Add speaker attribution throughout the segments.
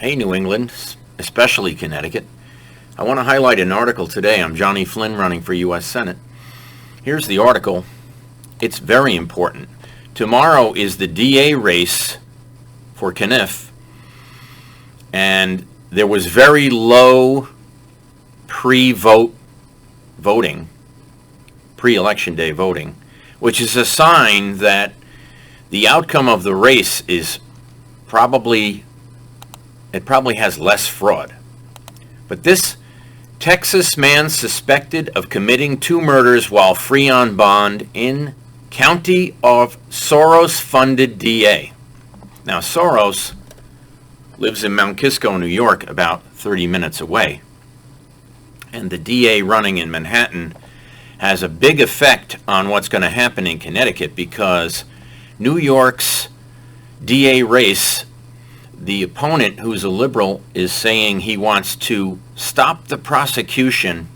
Speaker 1: Hey, New England, especially Connecticut. I want to highlight an article today. I'm Johnny Flynn running for U.S. Senate. Here's the article. It's very important. Tomorrow is the DA race for Connecticut, and there was very low pre-election day voting, which is a sign that the outcome of the race is probably has less fraud. But this Texas man suspected of committing 2 murders while free on bond in county of Soros-funded DA. Now, Soros lives in Mount Kisco, New York, about 30 minutes away. And the DA running in Manhattan has a big effect on what's going to happen in Connecticut, because New York's DA race, the opponent, who's a liberal, is saying he wants to stop the prosecution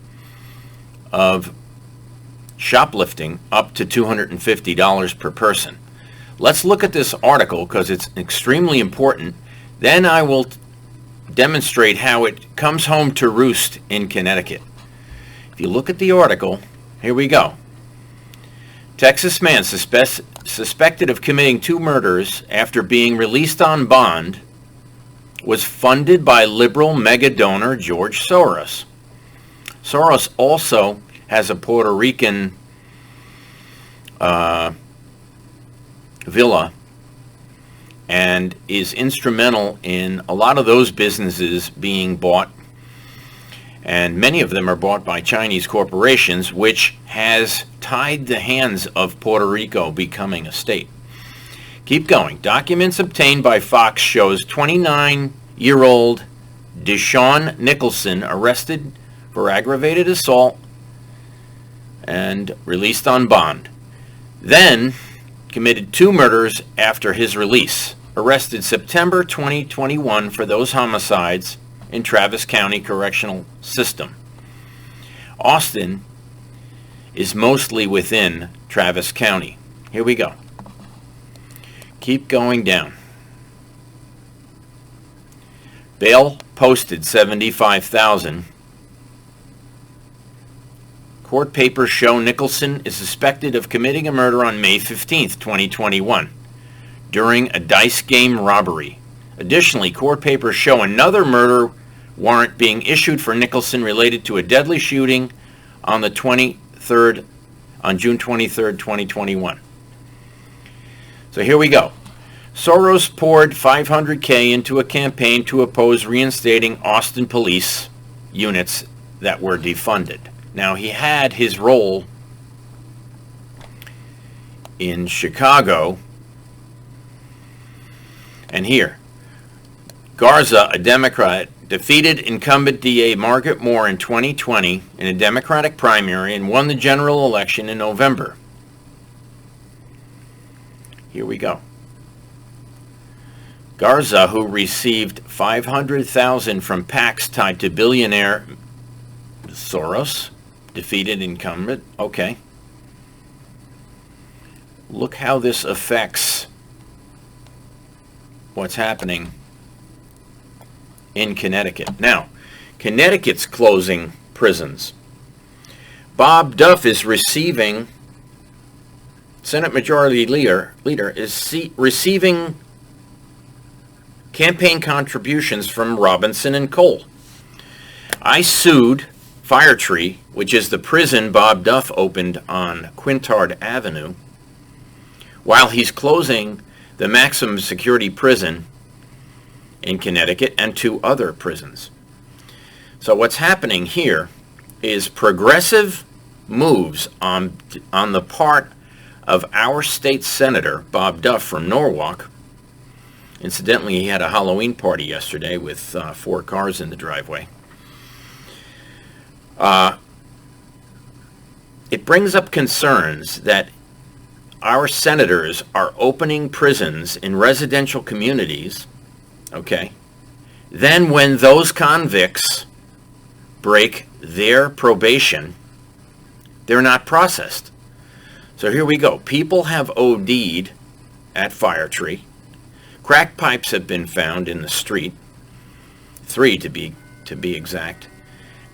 Speaker 1: of shoplifting up to $250 per person. Let's look at this article because it's extremely important. Then I will demonstrate how it comes home to roost in Connecticut. If you look at the article, here we go. Texas man suspected of committing 2 murders after being released on bond was funded by liberal mega donor George Soros. Soros also has a Puerto Rican villa and is instrumental in a lot of those businesses being bought, and many of them are bought by Chinese corporations, which has tied the hands of Puerto Rico becoming a state. Keep going. Documents obtained by Fox shows 29-year-old Deshaun Nicholson arrested for aggravated assault and released on bond. Then committed 2 murders after his release. Arrested September 2021 for those homicides in Travis County Correctional System. Austin is mostly within Travis County. Here we go. Keep going down. Bail posted $75,000. Court papers show Nicholson is suspected of committing a murder on May 15, 2021, during a dice game robbery. Additionally, court papers show another murder warrant being issued for Nicholson related to a deadly shooting on June 23, 2021. So here we go. Soros poured $500K into a campaign to oppose reinstating Austin police units that were defunded. Now, he had his role in Chicago and here. Garza, a Democrat, defeated incumbent DA Margaret Moore in 2020 in a Democratic primary and won the general election in November. Here we go. Garza, who received $500,000 from PACs tied to billionaire Soros, defeated incumbent. Okay. Look how this affects what's happening in Connecticut. Now, Connecticut's closing prisons. Bob Duff is receiving, Senate Majority Leader is receiving campaign contributions from Robinson and Cole. I sued Firetree, which is the prison Bob Duff opened on Quintard Avenue, while he's closing the maximum security prison in Connecticut and 2 other prisons. So what's happening here is progressive moves on the part of our state senator, Bob Duff from Norwalk. Incidentally, he had a Halloween party yesterday with 4 cars in the driveway. It brings up concerns that our senators are opening prisons in residential communities, okay? Then when those convicts break their probation, they're not processed. So here we go. People have OD'd at Firetree. Crack pipes have been found in the street. 3 to be exact.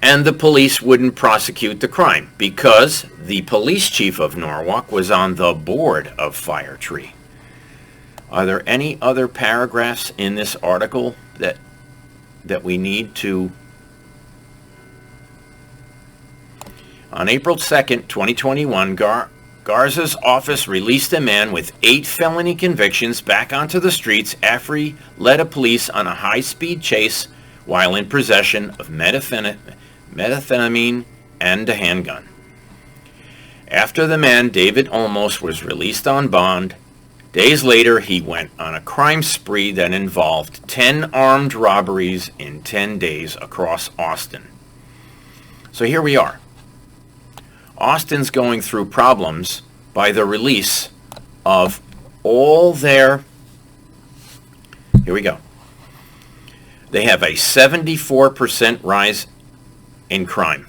Speaker 1: And the police wouldn't prosecute the crime because the police chief of Norwalk was on the board of Firetree. Are there any other paragraphs in this article that we need to? On April 2nd, 2021, Garza's office released a man with 8 felony convictions back onto the streets after he led a police on a high-speed chase while in possession of methamphetamine and a handgun. After the man, David Olmos, was released on bond, days later he went on a crime spree that involved 10 armed robberies in 10 days across Austin. So here we are. Austin's going through problems by the release of all their, here we go. They have a 74% rise in crime.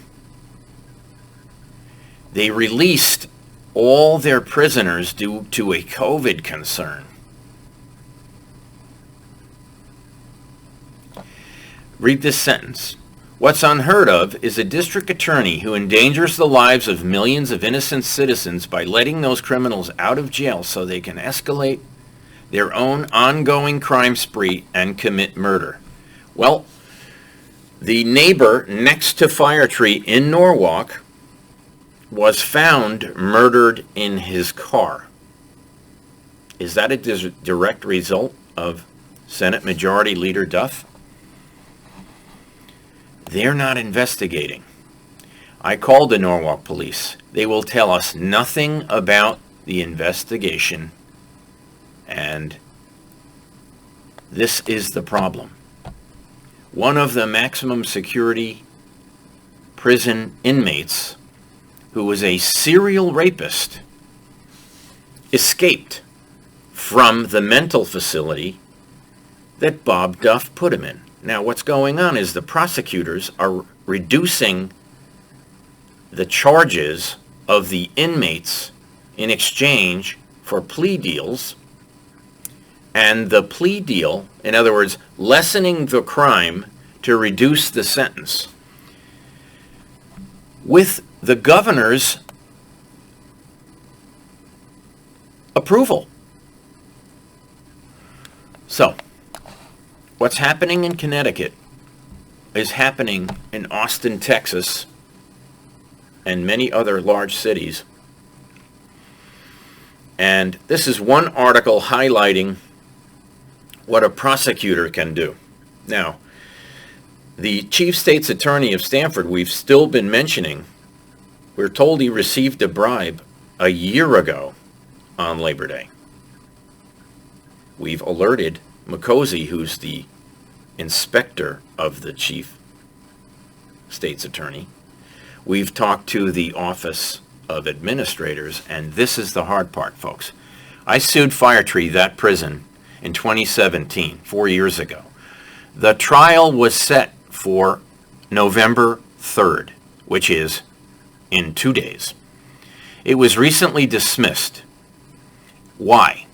Speaker 1: They released all their prisoners due to a COVID concern. Read this sentence. What's unheard of is a district attorney who endangers the lives of millions of innocent citizens by letting those criminals out of jail so they can escalate their own ongoing crime spree and commit murder. Well, the neighbor next to Firetree in Norwalk was found murdered in his car. Is that a direct result of Senate Majority Leader Duff? They're not investigating. I called the Norwalk police. They will tell us nothing about the investigation, and this is the problem. One of the maximum security prison inmates, who was a serial rapist, escaped from the mental facility that Bob Duff put him in. Now, what's going on is the prosecutors are reducing the charges of the inmates in exchange for plea deals, and the plea deal, in other words, lessening the crime to reduce the sentence, with the governor's approval. So, what's happening in Connecticut is happening in Austin, Texas, and many other large cities. And this is one article highlighting what a prosecutor can do. Now, the Chief State's Attorney of Stamford, we've still been mentioning, we're told he received a bribe a year ago on Labor Day. We've alerted McCosey, who's the inspector of the Chief State's Attorney. We've talked to the Office of Administrators, and this is the hard part, folks. I sued Firetree, that prison, in 2017, 4 years ago. The trial was set for November 3rd, which is in 2 days. It was recently dismissed. Why?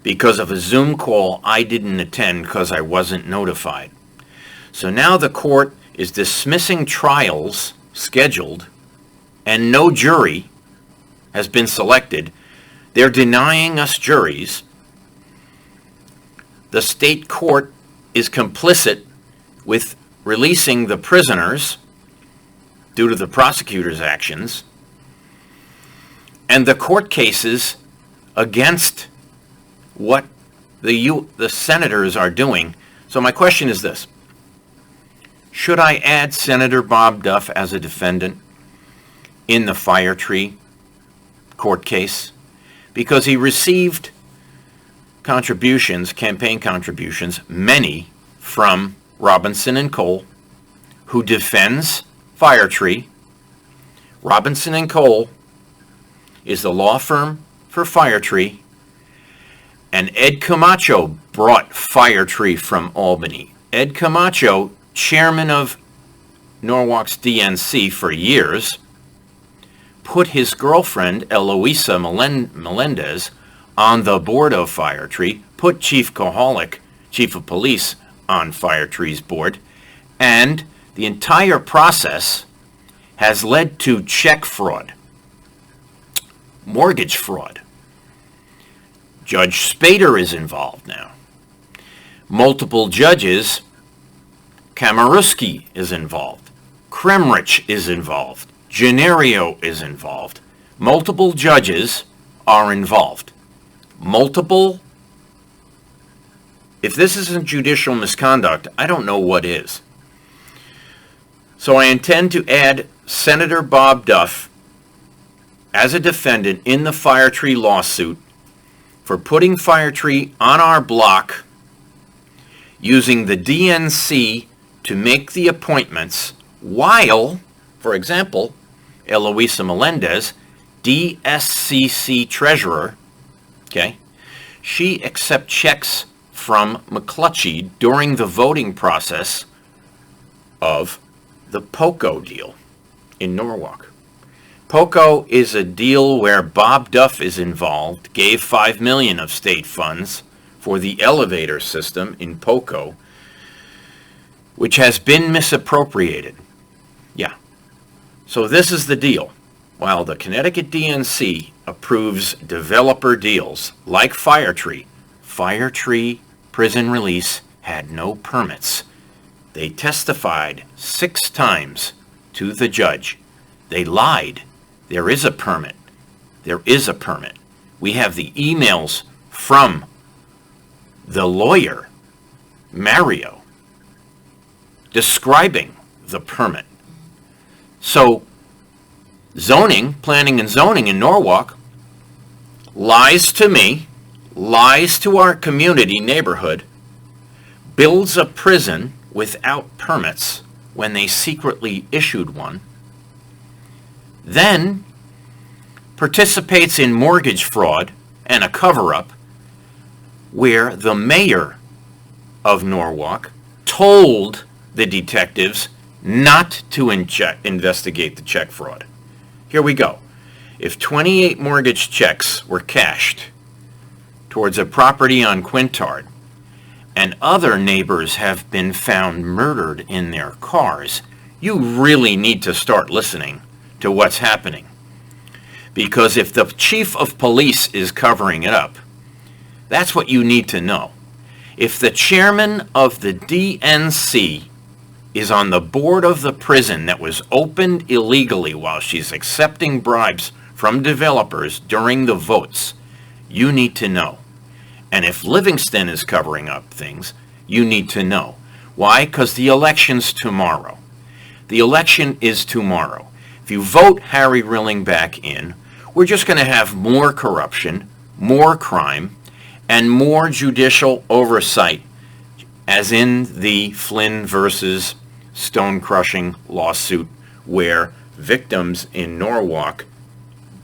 Speaker 1: Because of a Zoom call I didn't attend because I wasn't notified. So now the court is dismissing trials scheduled and no jury has been selected. They're denying us juries. The state court is complicit with releasing the prisoners due to the prosecutor's actions, and the court cases against what the senators are doing. So my question is this: should I add Senator Bob Duff as a defendant in the Firetree court case? Because he received contributions, campaign contributions, many from Robinson and Cole, who defends Firetree. Robinson and Cole is the law firm for Firetree, and Ed Camacho brought Firetree from Albany. Ed Camacho, chairman of Norwalk's DNC for years, put his girlfriend, Eloisa Melendez, on the board of Firetree, put Chief Kohalik, chief of police, on Firetree's board, and the entire process has led to check fraud, mortgage fraud. Judge Spader is involved now. Multiple judges, Kamarowski is involved. Kremrich is involved. Gennario is involved. Multiple judges are involved. Multiple. If this isn't judicial misconduct, I don't know what is. So I intend to add Senator Bob Duff as a defendant in the Firetree lawsuit for putting Firetree on our block using the DNC to make the appointments while, for example, Eloisa Melendez, DSCC treasurer, okay, she accepts checks from McClutchy during the voting process of the POCO deal in Norwalk. POCO is a deal where Bob Duff is involved, gave $5 million of state funds for the elevator system in POCO, which has been misappropriated. Yeah. So this is the deal. While the Connecticut DNC approves developer deals like Firetree, Firetree prison release had no permits. They testified 6 times to the judge. They lied. There is a permit. There is a permit. We have the emails from the lawyer, Mario, describing the permit. So zoning, planning and zoning in Norwalk lies to me, lies to our community neighborhood, builds a prison without permits when they secretly issued one, then participates in mortgage fraud and a cover-up where the mayor of Norwalk told the detectives not to investigate the check fraud. Here we go. If 28 mortgage checks were cashed towards a property on Quintard, and other neighbors have been found murdered in their cars, you really need to start listening to what's happening. Because if the chief of police is covering it up, that's what you need to know. If the chairman of the DNC is on the board of the prison that was opened illegally while she's accepting bribes from developers during the votes, you need to know. And if Livingston is covering up things, you need to know. Why? Because the election's tomorrow. The election is tomorrow. If you vote Harry Rilling back in, we're just going to have more corruption, more crime, and more judicial oversight, as in the Flynn versus Stone Crushing lawsuit, where victims in Norwalk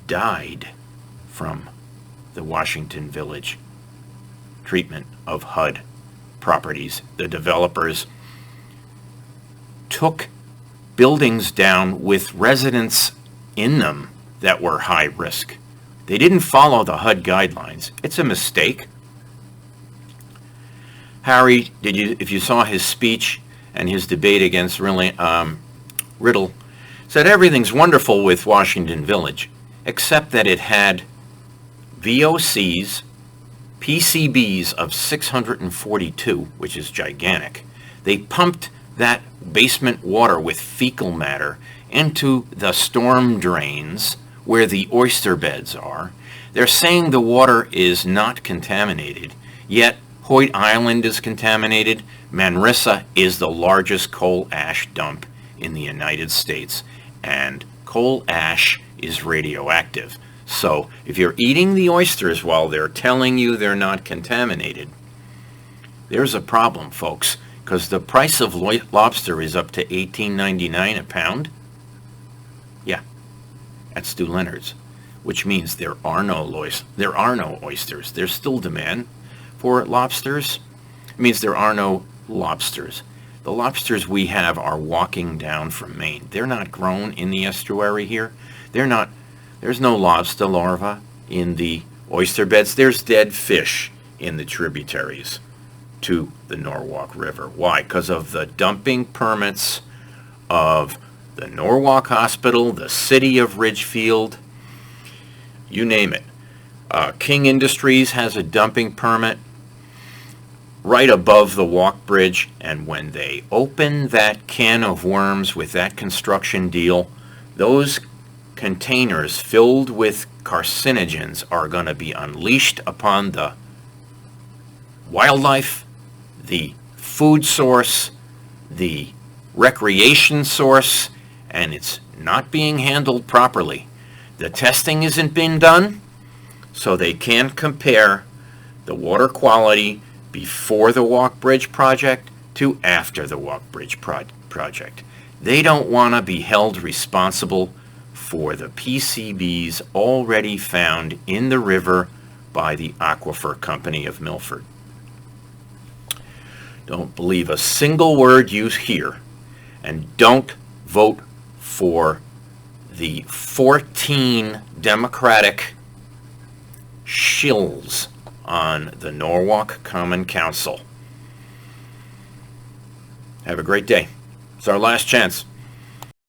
Speaker 1: died from the Washington Village treatment of HUD properties. The developers took buildings down with residents in them that were high risk. They didn't follow the HUD guidelines. It's a mistake. Harry, if you saw his speech and his debate against Riddle, said everything's wonderful with Washington Village, except that it had VOCs, PCBs of 642, which is gigantic. They pumped that basement water with fecal matter into the storm drains where the oyster beds are. They're saying the water is not contaminated, yet Hoyt Island is contaminated. Manresa is the largest coal ash dump in the United States, and coal ash is radioactive. So if you're eating the oysters while they're telling you they're not contaminated, there's a problem, folks, because the price of lobster is up to $18.99 a pound. Yeah, at Stu Leonard's, which means there are no oysters. There's still demand for lobsters. It means there are no lobsters. The lobsters we have are walking down from Maine. They're not grown in the estuary here. There's no lobster larva in the oyster beds. There's dead fish in the tributaries. to the Norwalk River. Why? Because of the dumping permits of the Norwalk Hospital, the city of Ridgefield, you name it. King Industries has a dumping permit right above the walk bridge, and when they open that can of worms with that construction deal, those containers filled with carcinogens are going to be unleashed upon the wildlife, the food source, the recreation source, and it's not being handled properly. The testing isn't being done, so they can't compare the water quality before the walk bridge project to after the walk bridge project. They don't want to be held responsible for the PCBs already found in the river by the Aquifer Company of Milford. Don't believe a single word you hear, and don't vote for the 14 Democratic shills on the Norwalk Common Council. Have a great day. It's our last chance.